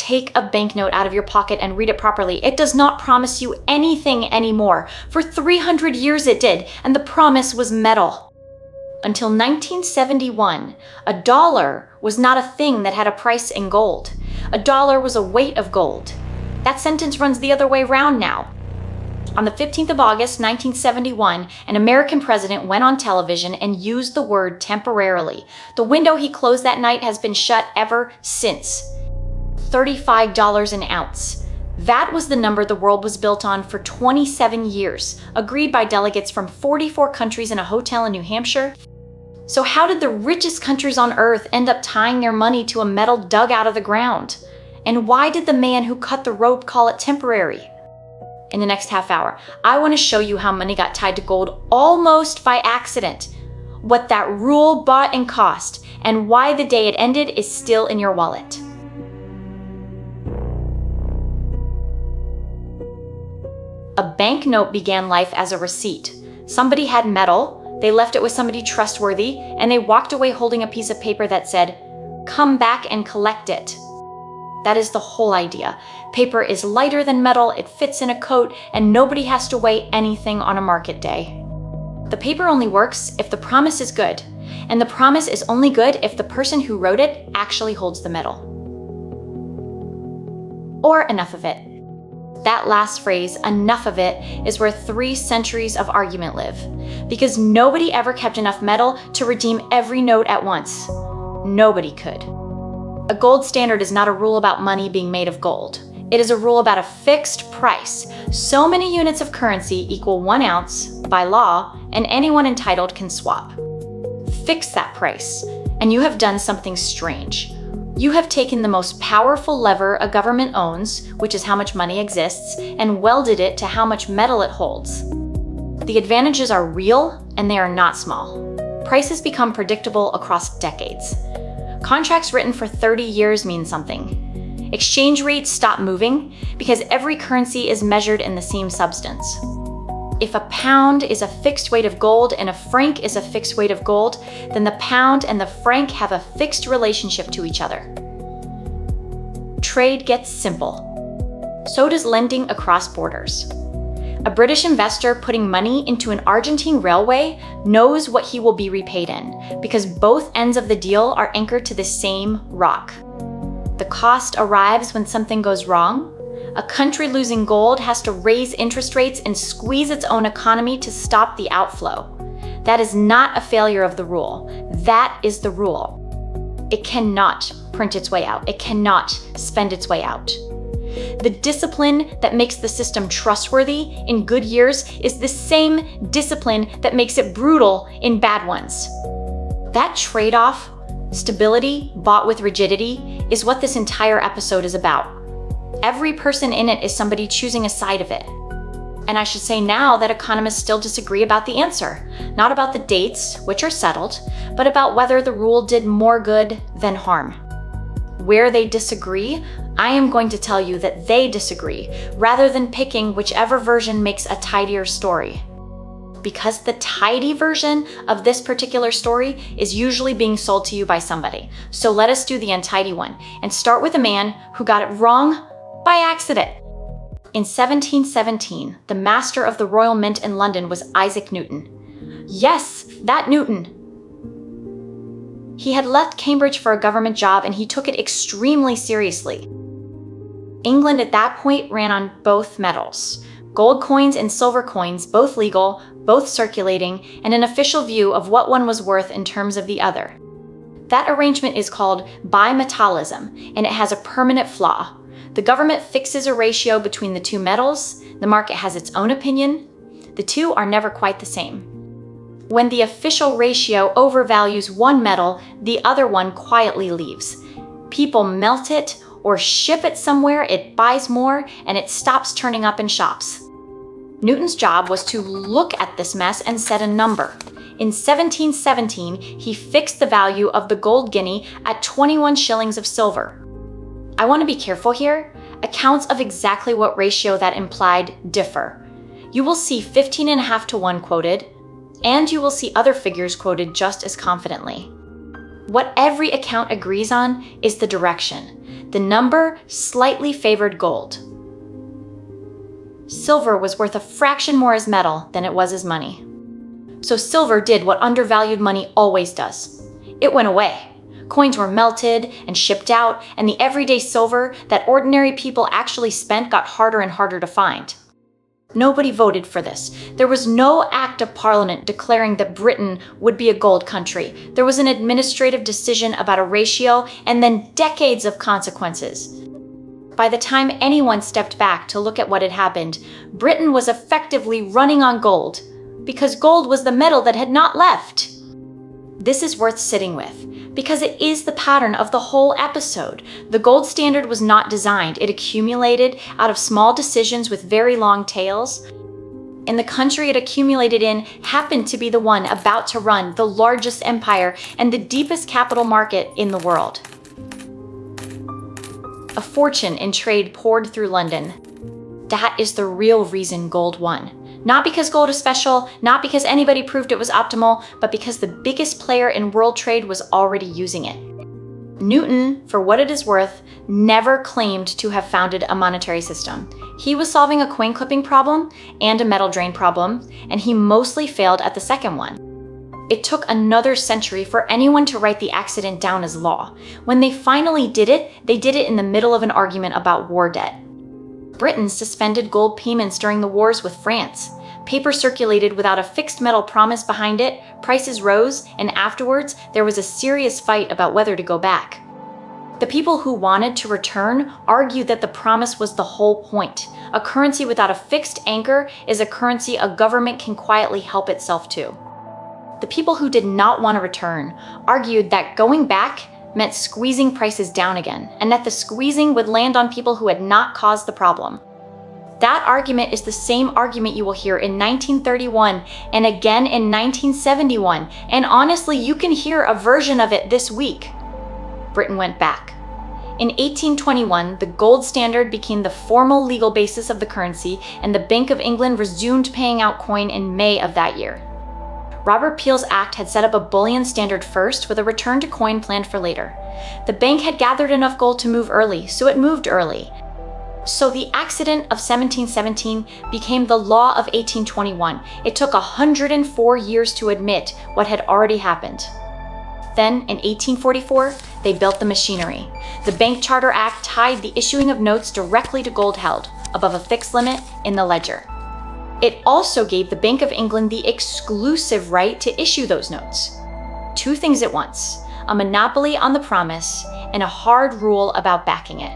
take a banknote out of your pocket and read it properly. It does not promise you anything anymore. For 300 years it did, and the promise was metal. Until 1971, a dollar was not a thing that had a price in gold. A dollar was a weight of gold. That sentence runs the other way around now. On the 15th of August, 1971, an American president went on television and used the word temporarily. The window he closed that night has been shut ever since. $35 an ounce. That was the number the world was built on for 27 years, agreed by delegates from 44 countries in a hotel in New Hampshire. So how did the richest countries on earth end up tying their money to a metal dug out of the ground? And why did the man who cut the rope call it temporary? In the next half hour, I want to show you how money got tied to gold almost by accident, what that rule bought and cost, and why the day it ended is still in your wallet. A banknote began life as a receipt. Somebody had metal, they left it with somebody trustworthy, and they walked away holding a piece of paper that said, "Come back and collect it." That is the whole idea. Paper is lighter than metal, it fits in a coat, and nobody has to weigh anything on a market day. The paper only works if the promise is good, and the promise is only good if the person who wrote it actually holds the metal. Or enough of it. That last phrase, enough of it, is where 3 centuries of argument live, because nobody ever kept enough metal to redeem every note at once. Nobody could. A gold standard is not a rule about money being made of gold. It is a rule about a fixed price. So many units of currency equal 1 ounce by law, and anyone entitled can swap. Fix that price, and you have done something strange. You have taken the most powerful lever a government owns, which is how much money exists, and welded it to how much metal it holds. The advantages are real, and they are not small. Prices become predictable across decades. Contracts written for 30 years mean something. Exchange rates stop moving because every currency is measured in the same substance. If a pound is a fixed weight of gold and a franc is a fixed weight of gold, then the pound and the franc have a fixed relationship to each other. Trade gets simple. So does lending across borders. A British investor putting money into an Argentine railway knows what he will be repaid in, because both ends of the deal are anchored to the same rock. The cost arrives when something goes wrong. A country losing gold has to raise interest rates and squeeze its own economy to stop the outflow. That is not a failure of the rule. That is the rule. It cannot print its way out. It cannot spend its way out. The discipline that makes the system trustworthy in good years is the same discipline that makes it brutal in bad ones. That trade-off, stability bought with rigidity, is what this entire episode is about. Every person in it is somebody choosing a side of it. And I should say now that economists still disagree about the answer, not about the dates, which are settled, but about whether the rule did more good than harm. Where they disagree, I am going to tell you that they disagree, rather than picking whichever version makes a tidier story. Because the tidy version of this particular story is usually being sold to you by somebody. So let us do the untidy one, and start with a man who got it wrong by accident. In 1717, the master of the Royal Mint in London was Isaac Newton. Yes, that Newton. He had left Cambridge for a government job, and he took it extremely seriously. England at that point ran on both metals. Gold coins and silver coins, both legal, both circulating, and an official view of what one was worth in terms of the other. That arrangement is called bimetallism, and it has a permanent flaw. The government fixes a ratio between the two metals, the market has its own opinion. The two are never quite the same. When the official ratio overvalues one metal, the other one quietly leaves. People melt it or ship it somewhere, it buys more, and it stops turning up in shops. Newton's job was to look at this mess and set a number. In 1717, he fixed the value of the gold guinea at 21 shillings of silver. I want to be careful here. Accounts of exactly what ratio that implied differ. You will see 15.5 to 1 quoted, and you will see other figures quoted just as confidently. What every account agrees on is the direction. The number slightly favored gold. Silver was worth a fraction more as metal than it was as money. So silver did what undervalued money always does. It went away. Coins were melted and shipped out, and the everyday silver that ordinary people actually spent got harder and harder to find. Nobody voted for this. There was no act of parliament declaring that Britain would be a gold country. There was an administrative decision about a ratio and then decades of consequences. By the time anyone stepped back to look at what had happened, Britain was effectively running on gold because gold was the metal that had not left. This is worth sitting with, because it is the pattern of the whole episode. The gold standard was not designed. It accumulated out of small decisions with very long tails. And the country it accumulated in happened to be the one about to run the largest empire and the deepest capital market in the world. A fortune in trade poured through London. That is the real reason gold won. Not because gold is special, not because anybody proved it was optimal, but because the biggest player in world trade was already using it. Newton, for what it is worth, never claimed to have founded a monetary system. He was solving a coin clipping problem and a metal drain problem, and he mostly failed at the second one. It took another century for anyone to write the accident down as law. When they finally did it, they did it in the middle of an argument about war debt. Britain suspended gold payments during the wars with France. Paper circulated without a fixed metal promise behind it, prices rose, and afterwards there was a serious fight about whether to go back. The people who wanted to return argued that the promise was the whole point. A currency without a fixed anchor is a currency a government can quietly help itself to. The people who did not want to return argued that going back meant squeezing prices down again, and that the squeezing would land on people who had not caused the problem. That argument is the same argument you will hear in 1931 and again in 1971, and honestly, you can hear a version of it this week. Britain went back. In 1821, the gold standard became the formal legal basis of the currency, and the Bank of England resumed paying out coin in May of that year. Robert Peel's act had set up a bullion standard first, with a return to coin planned for later. The bank had gathered enough gold to move early, so it moved early. So the accident of 1717 became the law of 1821. It took 104 years to admit what had already happened. Then, in 1844, they built the machinery. The Bank Charter Act tied the issuing of notes directly to gold held, above a fixed limit in the ledger. It also gave the Bank of England the exclusive right to issue those notes. Two things at once: a monopoly on the promise and a hard rule about backing it.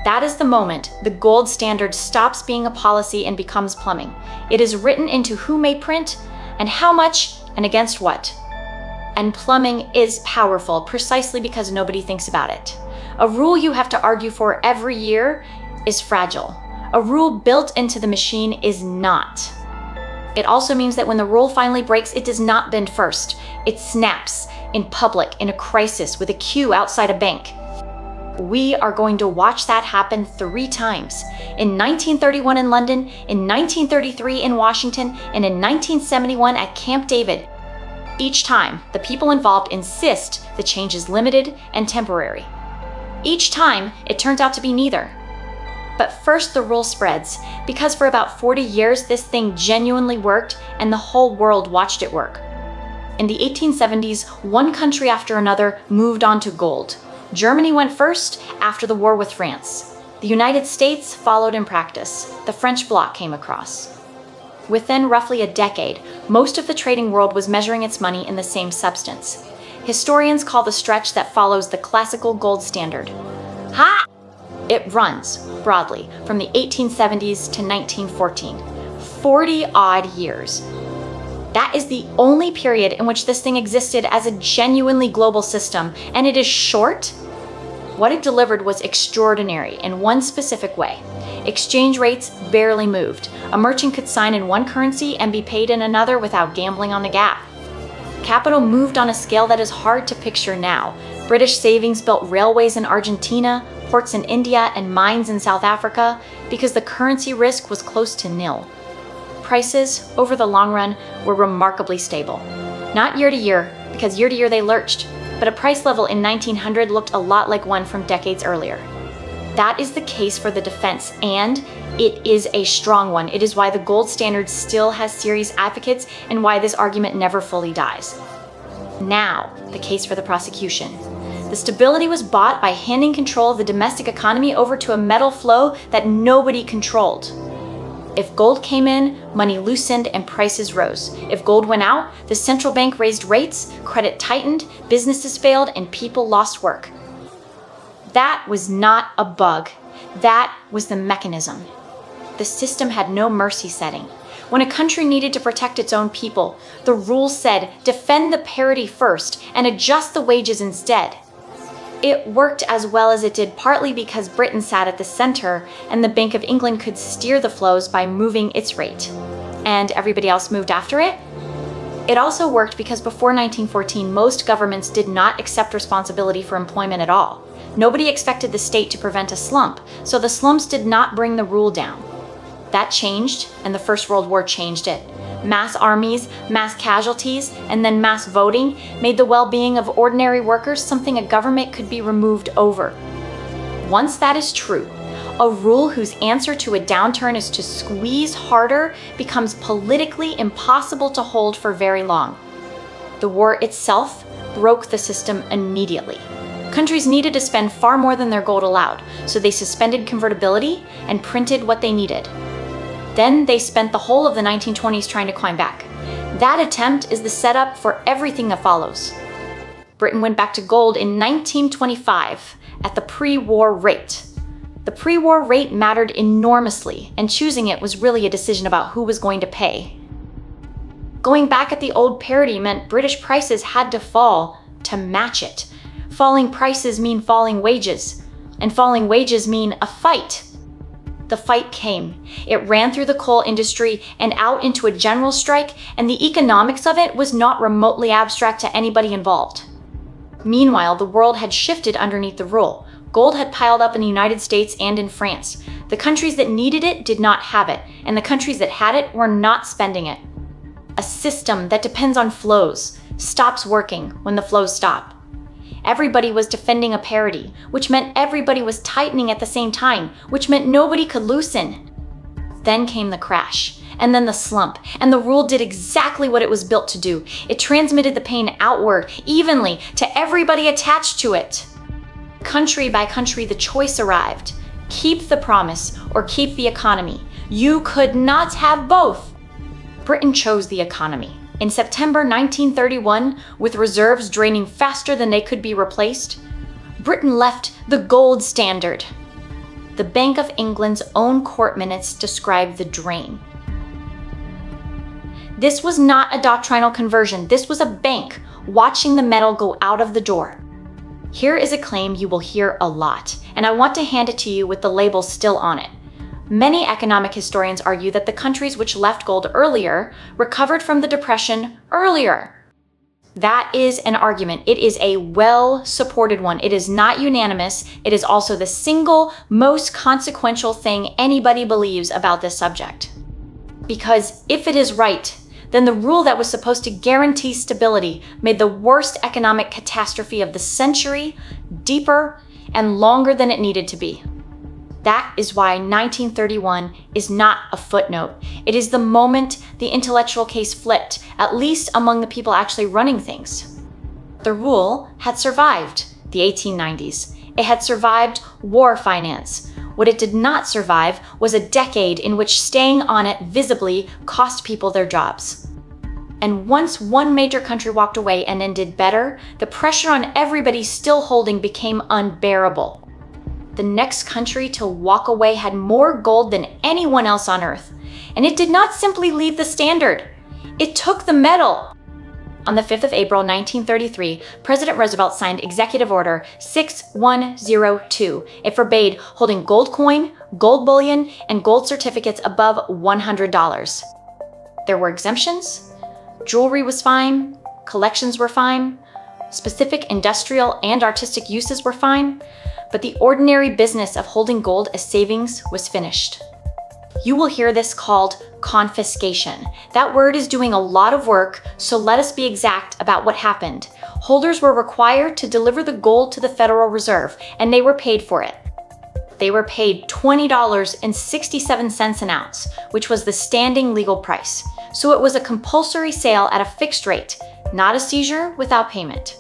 That is the moment the gold standard stops being a policy and becomes plumbing. It is written into who may print and how much and against what. And plumbing is powerful precisely because nobody thinks about it. A rule you have to argue for every year is fragile. A rule built into the machine is not. It also means that when the rule finally breaks, it does not bend first. It snaps in public, in a crisis, with a queue outside a bank. We are going to watch that happen 3 times. In 1931 in London, in 1933 in Washington, and in 1971 at Camp David. Each time, the people involved insist the change is limited and temporary. Each time, it turns out to be neither. But first the rule spreads, because for about 40 years this thing genuinely worked and the whole world watched it work. In the 1870s, one country after another moved on to gold. Germany went first after the war with France. The United States followed in practice. The French bloc came across. Within roughly a decade, most of the trading world was measuring its money in the same substance. Historians call the stretch that follows the classical gold standard. Ha! It runs, broadly, from the 1870s to 1914. 40-odd years. That is the only period in which this thing existed as a genuinely global system, and it is short. What it delivered was extraordinary in one specific way. Exchange rates barely moved. A merchant could sign in one currency and be paid in another without gambling on the gap. Capital moved on a scale that is hard to picture now. British savings built railways in Argentina, ports in India, and mines in South Africa because the currency risk was close to nil. Prices, over the long run, were remarkably stable. Not year to year, because year to year they lurched, but a price level in 1900 looked a lot like one from decades earlier. That is the case for the defense, and it is a strong one. It is why the gold standard still has serious advocates and why this argument never fully dies. Now, the case for the prosecution. The stability was bought by handing control of the domestic economy over to a metal flow that nobody controlled. If gold came in, money loosened and prices rose. If gold went out, the central bank raised rates, credit tightened, businesses failed, and people lost work. That was not a bug. That was the mechanism. The system had no mercy setting. When a country needed to protect its own people, the rules said defend the parity first and adjust the wages instead. It worked as well as it did partly because Britain sat at the center and the Bank of England could steer the flows by moving its rate. And everybody else moved after it? It also worked because before 1914, most governments did not accept responsibility for employment at all. Nobody expected the state to prevent a slump, so the slumps did not bring the rule down. That changed, and the First World War changed it. Mass armies, mass casualties, and then mass voting made the well-being of ordinary workers something a government could be removed over. Once that is true, a rule whose answer to a downturn is to squeeze harder becomes politically impossible to hold for very long. The war itself broke the system immediately. Countries needed to spend far more than their gold allowed, so they suspended convertibility and printed what they needed. Then they spent the whole of the 1920s trying to climb back. That attempt is the setup for everything that follows. Britain went back to gold in 1925 at the pre-war rate. The pre-war rate mattered enormously, and choosing it was really a decision about who was going to pay. Going back at the old parity meant British prices had to fall to match it. Falling prices mean falling wages, and falling wages mean a fight. The fight came. It ran through the coal industry and out into a general strike, and the economics of it was not remotely abstract to anybody involved. Meanwhile, the world had shifted underneath the rule. Gold had piled up in the United States and in France. The countries that needed it did not have it, and the countries that had it were not spending it. A system that depends on flows stops working when the flows stop. Everybody was defending a parity, which meant everybody was tightening at the same time, which meant nobody could loosen. Then came the crash, and then the slump, and the rule did exactly what it was built to do. It transmitted the pain outward, evenly, to everybody attached to it. Country by country, the choice arrived. Keep the promise or keep the economy. You could not have both. Britain chose the economy. In September 1931, with reserves draining faster than they could be replaced, Britain left the gold standard. The Bank of England's own court minutes describe the drain. This was not a doctrinal conversion. This was a bank watching the metal go out of the door. Here is a claim you will hear a lot, and I want to hand it to you with the label still on it. Many economic historians argue that the countries which left gold earlier recovered from the Depression earlier. That is an argument. It is a well-supported one. It is not unanimous. It is also the single most consequential thing anybody believes about this subject. Because if it is right, then the rule that was supposed to guarantee stability made the worst economic catastrophe of the century deeper and longer than it needed to be. That is why 1931 is not a footnote. It is the moment the intellectual case flipped, at least among the people actually running things. The rule had survived the 1890s. It had survived war finance. What it did not survive was a decade in which staying on it visibly cost people their jobs. And once one major country walked away and then did better, the pressure on everybody still holding became unbearable. The next country to walk away had more gold than anyone else on earth. And it did not simply leave the standard. It took the metal. On the 5th of April, 1933, President Roosevelt signed Executive Order 6102. It forbade holding gold coin, gold bullion, and gold certificates above $100. There were exemptions. Jewelry was fine. Collections were fine. Specific industrial and artistic uses were fine. But the ordinary business of holding gold as savings was finished. You will hear this called confiscation. That word is doing a lot of work, so let us be exact about what happened. Holders were required to deliver the gold to the Federal Reserve, and they were paid for it. They were paid $20.67 an ounce, which was the standing legal price. So it was a compulsory sale at a fixed rate, not a seizure without payment.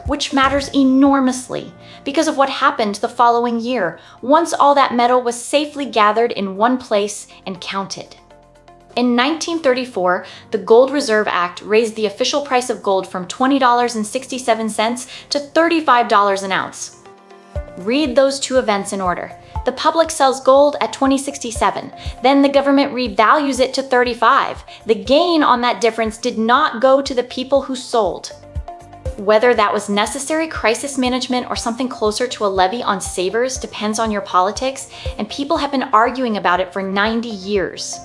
Which matters enormously because of what happened the following year, once all that metal was safely gathered in one place and counted. In 1934, the Gold Reserve Act raised the official price of gold from $20.67 to $35 an ounce. Read those two events in order. The public sells gold at $20.67. Then the government revalues it to $35. The gain on that difference did not go to the people who sold. Whether that was necessary crisis management or something closer to a levy on savers depends on your politics, and people have been arguing about it for 90 years.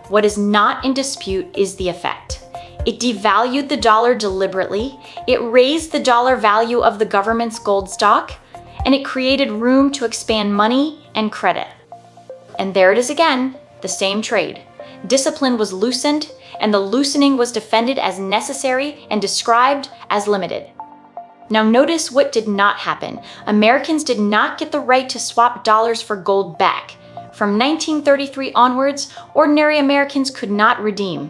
What is not in dispute is the effect. It devalued the dollar deliberately, it raised the dollar value of the government's gold stock, and it created room to expand money and credit. And there it is again, the same trade. Discipline was loosened, and the loosening was defended as necessary and described as limited. Now notice what did not happen. Americans did not get the right to swap dollars for gold back. From 1933 onwards, ordinary Americans could not redeem.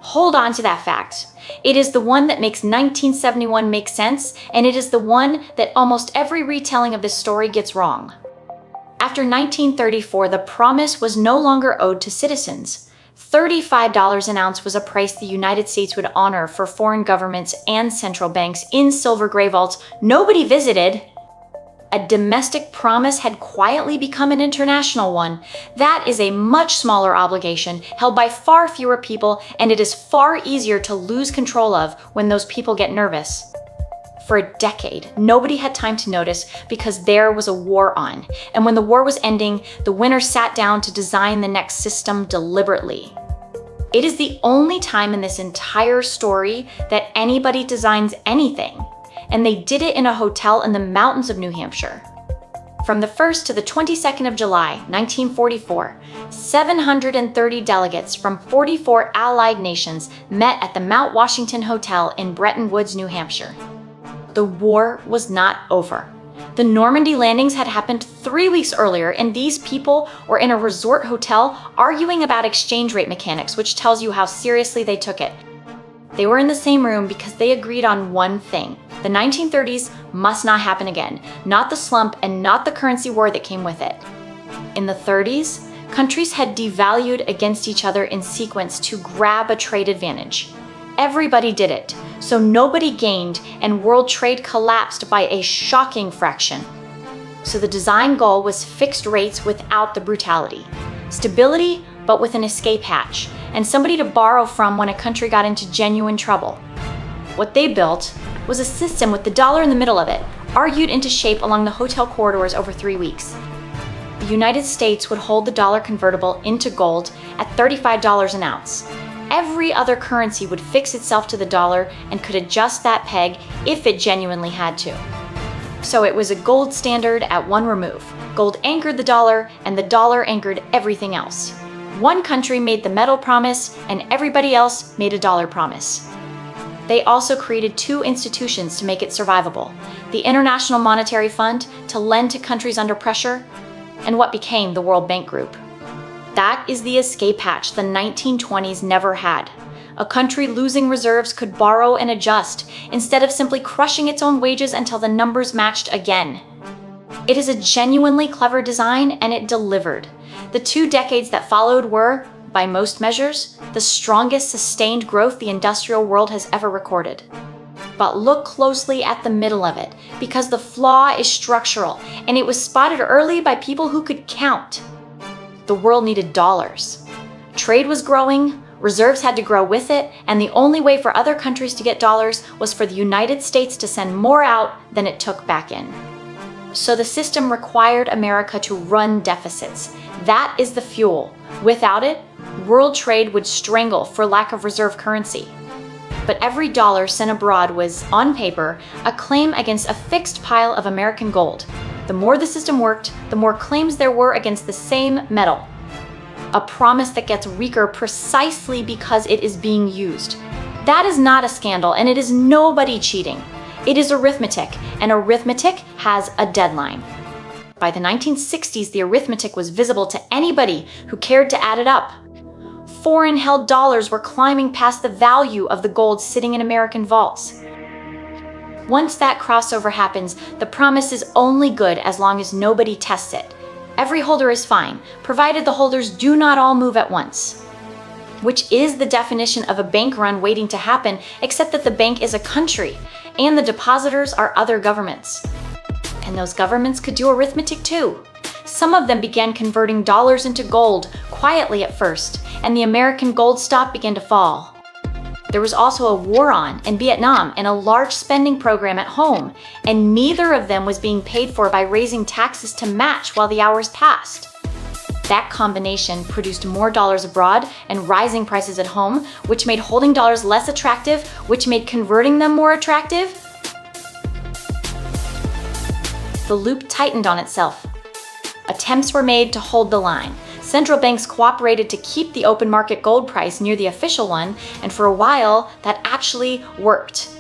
Hold on to that fact. It is the one that makes 1971 make sense, and it is the one that almost every retelling of this story gets wrong. After 1934, the promise was no longer owed to citizens. $35 an ounce was a price the United States would honor for foreign governments and central banks in silver gray vaults nobody visited. A domestic promise had quietly become an international one. That is a much smaller obligation held by far fewer people, and it is far easier to lose control of when those people get nervous. For a decade, nobody had time to notice because there was a war on. And when the war was ending, the winners sat down to design the next system deliberately. It is the only time in this entire story that anybody designs anything. And they did it in a hotel in the mountains of New Hampshire. From the 1st to the 22nd of July, 1944, 730 delegates from 44 Allied nations met at the Mount Washington Hotel in Bretton Woods, New Hampshire. The war was not over. The Normandy landings had happened 3 weeks earlier, and these people were in a resort hotel arguing about exchange rate mechanics, which tells you how seriously they took it. They were in the same room because they agreed on one thing. The 1930s must not happen again, not the slump and not the currency war that came with it. In the 30s, countries had devalued against each other in sequence to grab a trade advantage. Everybody did it, so nobody gained, and world trade collapsed by a shocking fraction. So the design goal was fixed rates without the brutality. Stability, but with an escape hatch, and somebody to borrow from when a country got into genuine trouble. What they built was a system with the dollar in the middle of it, argued into shape along the hotel corridors over 3 weeks. The United States would hold the dollar convertible into gold at $35 an ounce. Every other currency would fix itself to the dollar and could adjust that peg if it genuinely had to. So it was a gold standard at one remove. Gold anchored the dollar, and the dollar anchored everything else. One country made the metal promise, and everybody else made a dollar promise. They also created 2 institutions to make it survivable: the International Monetary Fund to lend to countries under pressure, and what became the World Bank Group. That is the escape hatch the 1920s never had. A country losing reserves could borrow and adjust, instead of simply crushing its own wages until the numbers matched again. It is a genuinely clever design, and it delivered. The 2 decades that followed were, by most measures, the strongest sustained growth the industrial world has ever recorded. But look closely at the middle of it, because the flaw is structural, and it was spotted early by people who could count. The world needed dollars. Trade was growing, reserves had to grow with it, and the only way for other countries to get dollars was for the United States to send more out than it took back in. So the system required America to run deficits. That is the fuel. Without it, world trade would strangle for lack of reserve currency. But every dollar sent abroad was, on paper, a claim against a fixed pile of American gold. The more the system worked, the more claims there were against the same metal. A promise that gets weaker precisely because it is being used. That is not a scandal, and it is nobody cheating. It is arithmetic, and arithmetic has a deadline. By the 1960s, the arithmetic was visible to anybody who cared to add it up. Foreign-held dollars were climbing past the value of the gold sitting in American vaults. Once that crossover happens, the promise is only good as long as nobody tests it. Every holder is fine, provided the holders do not all move at once. Which is the definition of a bank run waiting to happen, except that the bank is a country, and the depositors are other governments. And those governments could do arithmetic too. Some of them began converting dollars into gold, quietly at first, and the American gold stock began to fall. There was also a war on in Vietnam and a large spending program at home, and neither of them was being paid for by raising taxes to match while the hours passed. That combination produced more dollars abroad and rising prices at home, which made holding dollars less attractive, which made converting them more attractive. The loop tightened on itself. Attempts were made to hold the line. Central banks cooperated to keep the open market gold price near the official one, and for a while, that actually worked.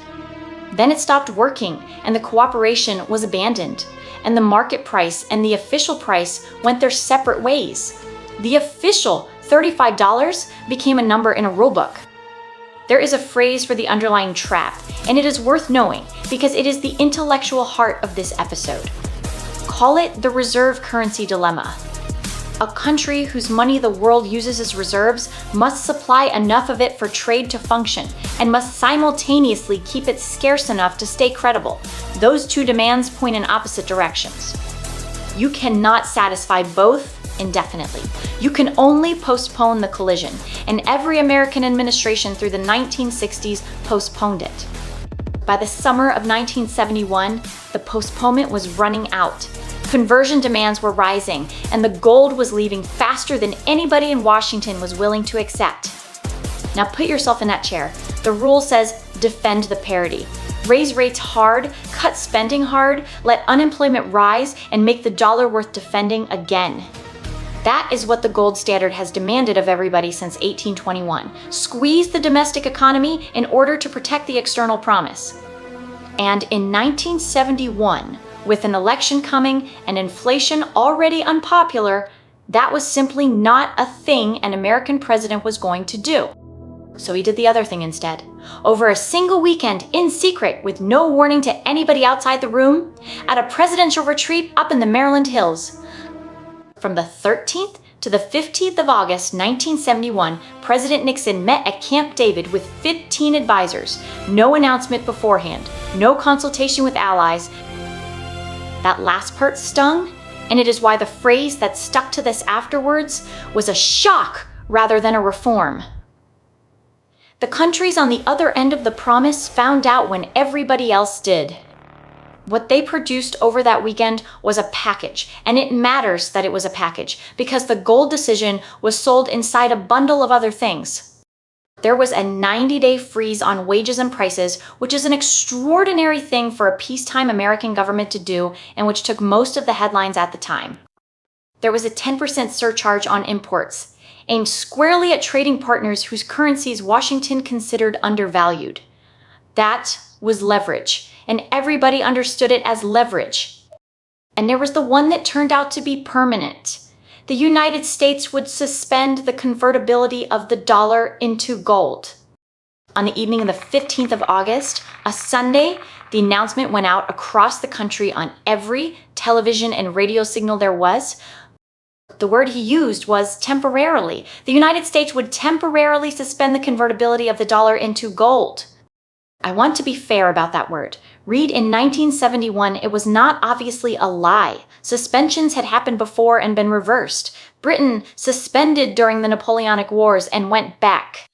Then it stopped working, and the cooperation was abandoned, and the market price and the official price went their separate ways. The official $35 became a number in a rulebook. There is a phrase for the underlying trap, and it is worth knowing because it is the intellectual heart of this episode. Call it the reserve currency dilemma. A country whose money the world uses as reserves must supply enough of it for trade to function and must simultaneously keep it scarce enough to stay credible. Those two demands point in opposite directions. You cannot satisfy both indefinitely. You can only postpone the collision, and every American administration through the 1960s postponed it. By the summer of 1971, the postponement was running out. Conversion demands were rising, and the gold was leaving faster than anybody in Washington was willing to accept. Now put yourself in that chair. The rule says defend the parity. Raise rates hard, cut spending hard, let unemployment rise, and make the dollar worth defending again. That is what the gold standard has demanded of everybody since 1821. Squeeze the domestic economy in order to protect the external promise. And in 1971, with an election coming and inflation already unpopular, that was simply not a thing an American president was going to do. So he did the other thing instead. Over a single weekend, in secret, with no warning to anybody outside the room, at a presidential retreat up in the Maryland hills. From the 13th to the 15th of August, 1971, President Nixon met at Camp David with 15 advisors. No announcement beforehand, no consultation with allies. That last part stung, and it is why the phrase that stuck to this afterwards was a shock rather than a reform. The countries on the other end of the promise found out when everybody else did. What they produced over that weekend was a package, and it matters that it was a package because the gold decision was sold inside a bundle of other things. There was a 90-day freeze on wages and prices, which is an extraordinary thing for a peacetime American government to do and which took most of the headlines at the time. There was a 10% surcharge on imports, aimed squarely at trading partners whose currencies Washington considered undervalued. That was leverage, and everybody understood it as leverage. And there was the one that turned out to be permanent. The United States would suspend the convertibility of the dollar into gold. On the evening of the 15th of August, a Sunday, the announcement went out across the country on every television and radio signal there was. The word he used was temporarily. The United States would temporarily suspend the convertibility of the dollar into gold. I want to be fair about that word. Read in 1971, it was not obviously a lie. Suspensions had happened before and been reversed. Britain suspended during the Napoleonic Wars and went back.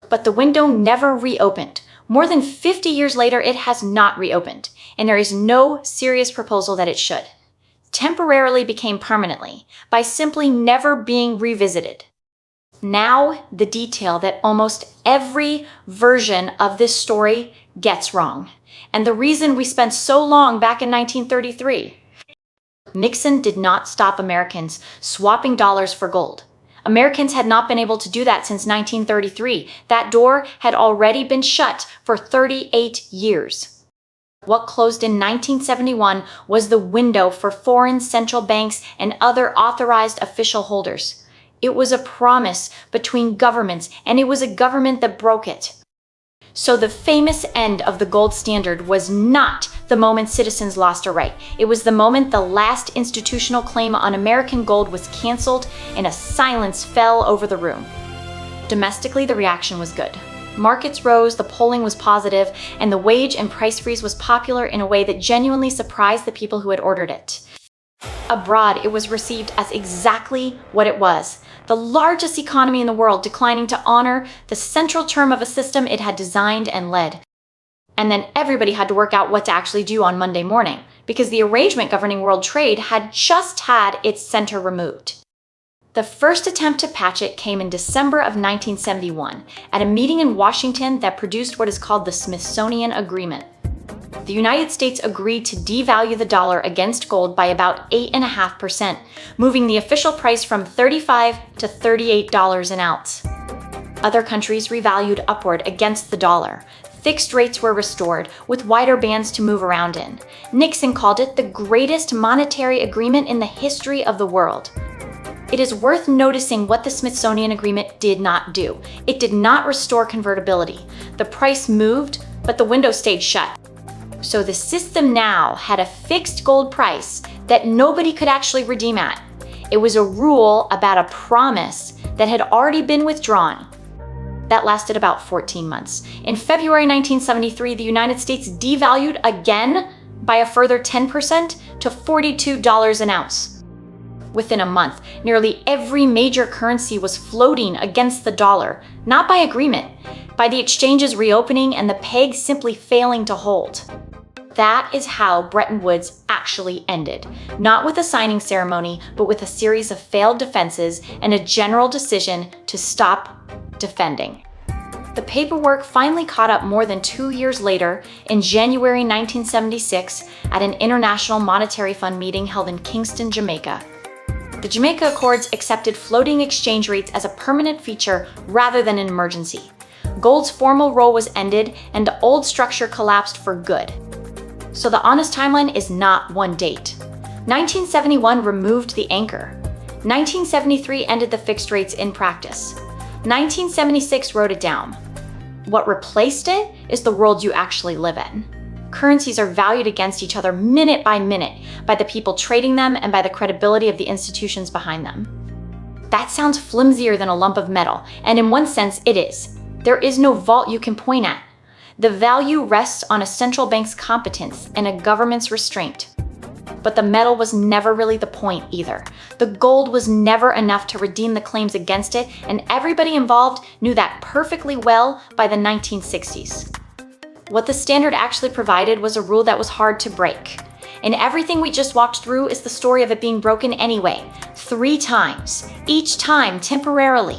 But the window never reopened. More than 50 years later, it has not reopened, and there is no serious proposal that it should. Temporarily became permanently by simply never being revisited. Now, the detail that almost every version of this story gets wrong, and the reason we spent so long back in 1933. Nixon did not stop Americans swapping dollars for gold. Americans had not been able to do that since 1933. That door had already been shut for 38 years. What closed in 1971 was the window for foreign central banks and other authorized official holders. It was a promise between governments, and it was a government that broke it. So the famous end of the gold standard was not the moment citizens lost a right. It was the moment the last institutional claim on American gold was canceled and a silence fell over the room. Domestically, the reaction was good. Markets rose, the polling was positive, and the wage and price freeze was popular in a way that genuinely surprised the people who had ordered it. Abroad, it was received as exactly what it was: the largest economy in the world declining to honor the central term of a system it had designed and led. And then everybody had to work out what to actually do on Monday morning, because the arrangement governing world trade had just had its center removed. The first attempt to patch it came in December of 1971 at a meeting in Washington that produced what is called the Smithsonian Agreement. The United States agreed to devalue the dollar against gold by about 8.5%, moving the official price from $35 to $38 an ounce. Other countries revalued upward against the dollar. Fixed rates were restored, with wider bands to move around in. Nixon called it the greatest monetary agreement in the history of the world. It is worth noticing what the Smithsonian Agreement did not do. It did not restore convertibility. The price moved, but the window stayed shut. So the system now had a fixed gold price that nobody could actually redeem at. It was a rule about a promise that had already been withdrawn. That lasted about 14 months. In February 1973, the United States devalued again by a further 10% to $42 an ounce. Within a month, nearly every major currency was floating against the dollar, not by agreement, by the exchanges reopening and the peg simply failing to hold. That is how Bretton Woods actually ended, not with a signing ceremony, but with a series of failed defenses and a general decision to stop defending. The paperwork finally caught up more than 2 years later, in January 1976, at an International Monetary Fund meeting held in Kingston, Jamaica. The Jamaica Accords accepted floating exchange rates as a permanent feature rather than an emergency. Gold's formal role was ended, and the old structure collapsed for good. So the honest timeline is not one date. 1971 removed the anchor. 1973 ended the fixed rates in practice. 1976 wrote it down. What replaced it is the world you actually live in. Currencies are valued against each other minute by minute by the people trading them and by the credibility of the institutions behind them. That sounds flimsier than a lump of metal, and in one sense it is. There is no vault you can point at. The value rests on a central bank's competence and a government's restraint. But the metal was never really the point either. The gold was never enough to redeem the claims against it, and everybody involved knew that perfectly well by the 1960s. What the standard actually provided was a rule that was hard to break. And everything we just walked through is the story of it being broken anyway, 3 times, each time temporarily.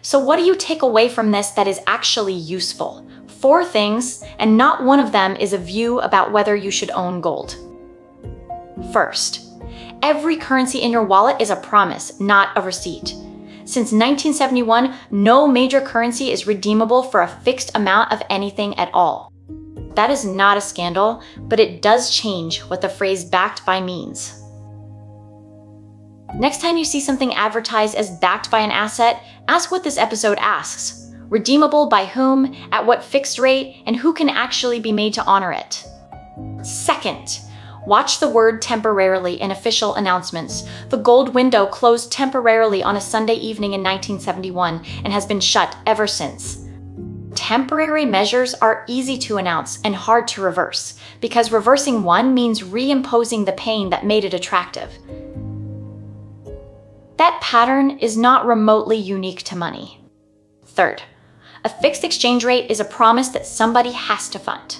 So what do you take away from this that is actually useful? 4 things, and not one of them is a view about whether you should own gold. First, every currency in your wallet is a promise, not a receipt. Since 1971, no major currency is redeemable for a fixed amount of anything at all. That is not a scandal, but it does change what the phrase backed by means. Next time you see something advertised as backed by an asset, ask what this episode asks. Redeemable by whom, at what fixed rate, and who can actually be made to honor it. Second, watch the word temporarily in official announcements. The gold window closed temporarily on a Sunday evening in 1971 and has been shut ever since. Temporary measures are easy to announce and hard to reverse, because reversing one means reimposing the pain that made it attractive. That pattern is not remotely unique to money. Third, a fixed exchange rate is a promise that somebody has to fund.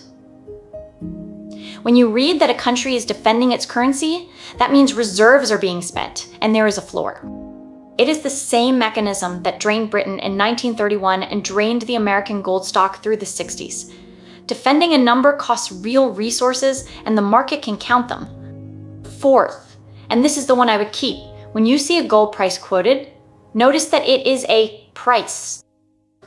When you read that a country is defending its currency, that means reserves are being spent, and there is a floor. It is the same mechanism that drained Britain in 1931 and drained the American gold stock through the 60s. Defending a number costs real resources, and the market can count them. Fourth, and this is the one I would keep, when you see a gold price quoted, Notice that it is a price.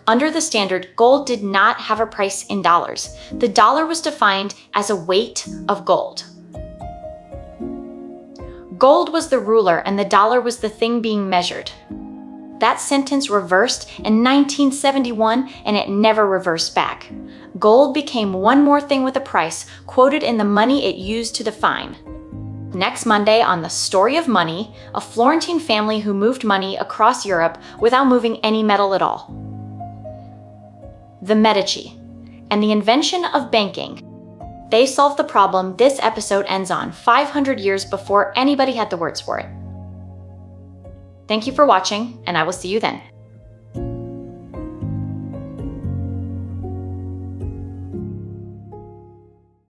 Under the standard, gold did not have a price in dollars. The dollar was defined as a weight of gold. Gold was the ruler and the dollar was the thing being measured. That sentence reversed in 1971 and it never reversed back. Gold became one more thing with a price, quoted in the money it used to define. Next Monday on The Story of Money, a Florentine family who moved money across Europe without moving any metal at all. The Medici and the invention of banking. They solved the problem this episode ends on 500 years before anybody had the words for it. Thank you for watching, and I will see you then.